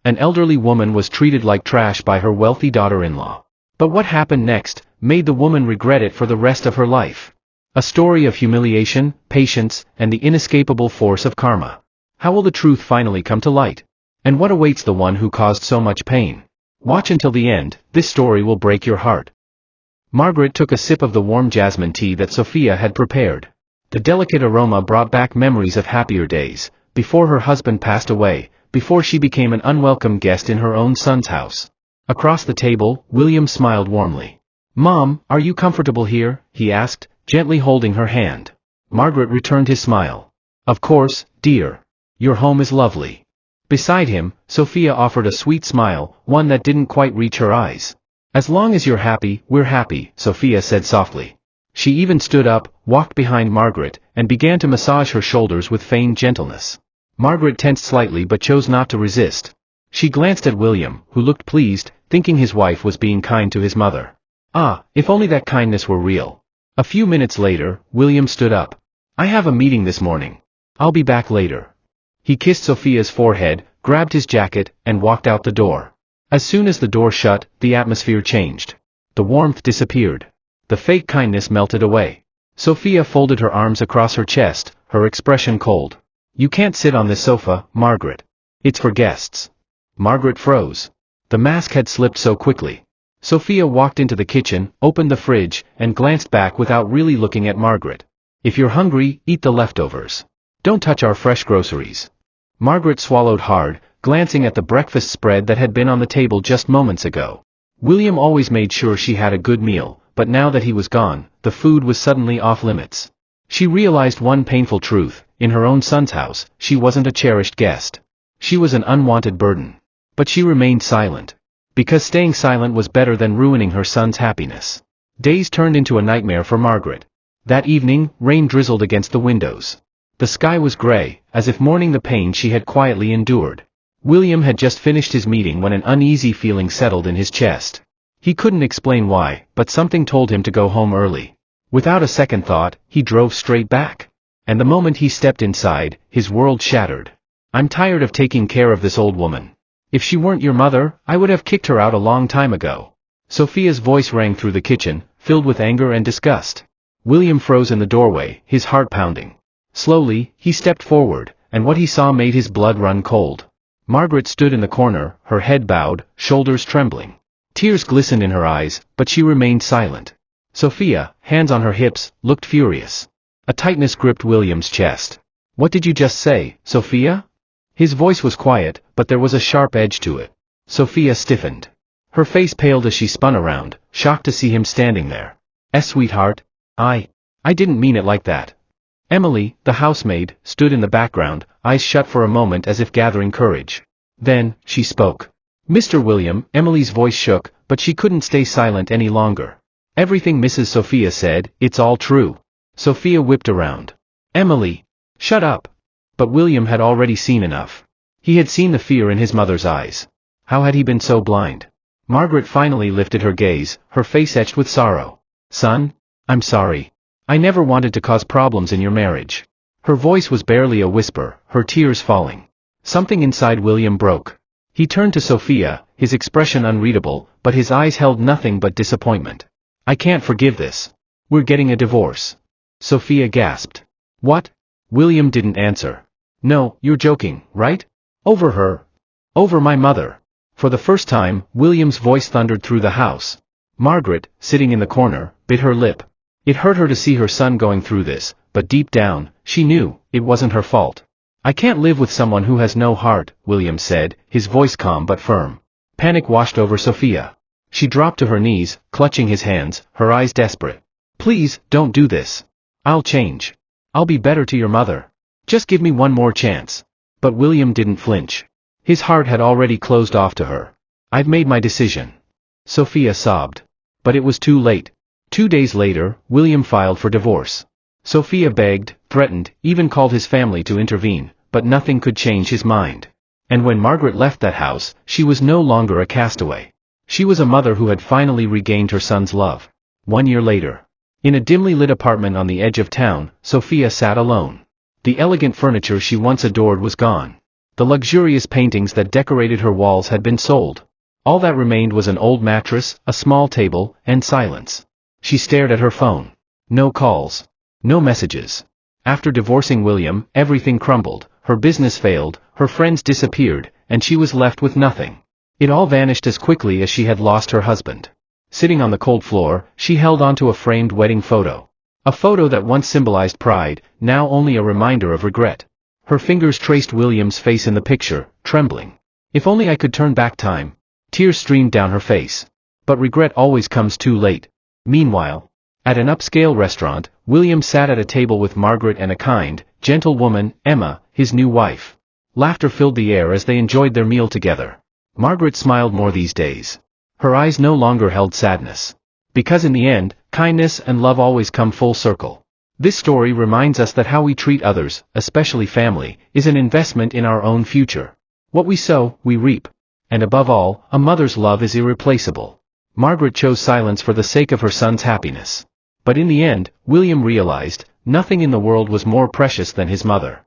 An elderly woman was treated like trash by her wealthy daughter-in-law. But what happened next made the woman regret it for the rest of her life. A story of humiliation, patience, and the inescapable force of karma. How will the truth finally come to light? And what awaits the one who caused so much pain? Watch until the end, this story will break your heart. Margaret took a sip of the warm jasmine tea that Sophia had prepared. The delicate aroma brought back memories of happier days, before her husband passed away, before she became an unwelcome guest in her own son's house. Across the table, William smiled warmly. "Mom, are you comfortable here?" he asked, gently holding her hand. Margaret returned his smile. "Of course, dear. Your home is lovely." Beside him, Sophia offered a sweet smile, one that didn't quite reach her eyes. "As long as you're happy, we're happy," Sophia said softly. She even stood up, walked behind Margaret, and began to massage her shoulders with feigned gentleness. Margaret tensed slightly but chose not to resist. She glanced at William, who looked pleased, thinking his wife was being kind to his mother. Ah, if only that kindness were real. A few minutes later, William stood up. "I have a meeting this morning. I'll be back later." He kissed Sophia's forehead, grabbed his jacket, and walked out the door. As soon as the door shut, the atmosphere changed. The warmth disappeared. The fake kindness melted away. Sophia folded her arms across her chest, her expression cold. "You can't sit on this sofa, Margaret. It's for guests." Margaret froze. The mask had slipped so quickly. Sophia walked into the kitchen, opened the fridge, and glanced back without really looking at Margaret. "If you're hungry, eat the leftovers. Don't touch our fresh groceries." Margaret swallowed hard, glancing at the breakfast spread that had been on the table just moments ago. William always made sure she had a good meal, but now that he was gone, the food was suddenly off limits. She realized one painful truth: in her own son's house, she wasn't a cherished guest. She was an unwanted burden. But she remained silent. Because staying silent was better than ruining her son's happiness. Days turned into a nightmare for Margaret. That evening, rain drizzled against the windows. The sky was gray, as if mourning the pain she had quietly endured. William had just finished his meeting when an uneasy feeling settled in his chest. He couldn't explain why, but something told him to go home early. Without a second thought, he drove straight back. And the moment he stepped inside, his world shattered. "I'm tired of taking care of this old woman. If she weren't your mother, I would have kicked her out a long time ago." Sophia's voice rang through the kitchen, filled with anger and disgust. William froze in the doorway, his heart pounding. Slowly, he stepped forward, and what he saw made his blood run cold. Margaret stood in the corner, her head bowed, shoulders trembling. Tears glistened in her eyes, but she remained silent. Sophia, hands on her hips, looked furious. A tightness gripped William's chest. "What did you just say, Sophia?" His voice was quiet, but there was a sharp edge to it. Sophia stiffened. Her face paled as she spun around, shocked to see him standing there. Sweetheart, I didn't mean it like that." Emily, the housemaid, stood in the background, eyes shut for a moment as if gathering courage. Then, she spoke. "Mr. William," Emily's voice shook, but she couldn't stay silent any longer. "Everything Mrs. Sophia said, it's all true." Sophia whipped around. "Emily, shut up." But William had already seen enough. He had seen the fear in his mother's eyes. How had he been so blind? Margaret finally lifted her gaze, her face etched with sorrow. "Son, I'm sorry. I never wanted to cause problems in your marriage." Her voice was barely a whisper, her tears falling. Something inside William broke. He turned to Sophia, his expression unreadable, but his eyes held nothing but disappointment. "I can't forgive this. We're getting a divorce." Sophia gasped. "What?" William didn't answer. "No, you're joking, right? Over her? Over my mother?" For the first time, William's voice thundered through the house. Margaret, sitting in the corner, bit her lip. It hurt her to see her son going through this, but deep down, she knew, it wasn't her fault. "I can't live with someone who has no heart," William said, his voice calm but firm. Panic washed over Sophia. She dropped to her knees, clutching his hands, her eyes desperate. "Please, don't do this. I'll change. I'll be better to your mother. Just give me one more chance." But William didn't flinch. His heart had already closed off to her. "I've made my decision." Sophia sobbed. But it was too late. 2 days later, William filed for divorce. Sophia begged, threatened, even called his family to intervene, but nothing could change his mind. And when Margaret left that house, she was no longer a castaway. She was a mother who had finally regained her son's love. 1 year later. In a dimly lit apartment on the edge of town, Sophia sat alone. The elegant furniture she once adored was gone. The luxurious paintings that decorated her walls had been sold. All that remained was an old mattress, a small table, and silence. She stared at her phone. No calls. No messages. After divorcing William, everything crumbled, her business failed, her friends disappeared, and she was left with nothing. It all vanished as quickly as she had lost her husband. Sitting on the cold floor, she held onto a framed wedding photo. A photo that once symbolized pride, now only a reminder of regret. Her fingers traced William's face in the picture, trembling. If only I could turn back time. Tears streamed down her face. But regret always comes too late. Meanwhile, at an upscale restaurant, William sat at a table with Margaret and a kind, gentle woman, Emma, his new wife. Laughter filled the air as they enjoyed their meal together. Margaret smiled more these days. Her eyes no longer held sadness. Because in the end, kindness and love always come full circle. This story reminds us that how we treat others, especially family, is an investment in our own future. What we sow, we reap. And above all, a mother's love is irreplaceable. Margaret chose silence for the sake of her son's happiness. But in the end, William realized, nothing in the world was more precious than his mother.